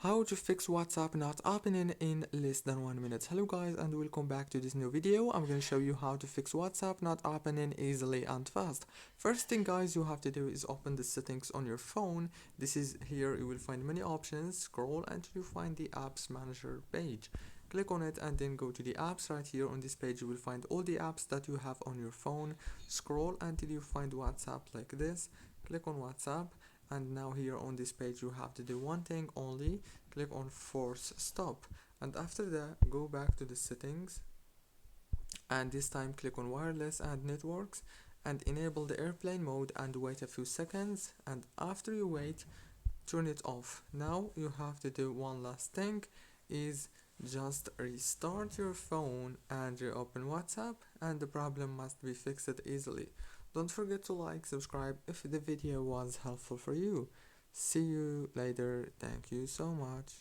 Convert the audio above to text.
How to fix WhatsApp not opening in less than 1 minute. Hello guys and welcome back to this new video. I'm going to show you how to fix WhatsApp not opening easily and fast. First thing guys you have to do is open the settings on your phone. This is here you will find many options. Scroll until you find the apps manager page. Click on it and then go to the apps. Right here on this page you will find all the apps that you have on your phone. Scroll until you find WhatsApp like this. Click on WhatsApp. And now here on this page you have to do one thing only. Click on force stop, and after that go back to the settings, and this time click on wireless and networks and enable the airplane mode and wait a few seconds, and after you wait turn it off. Now you have to do one last thing, is just restart your phone and reopen WhatsApp, and the problem must be fixed easily. Don't forget to like, subscribe if the video was helpful for you. See you later. Thank you so much.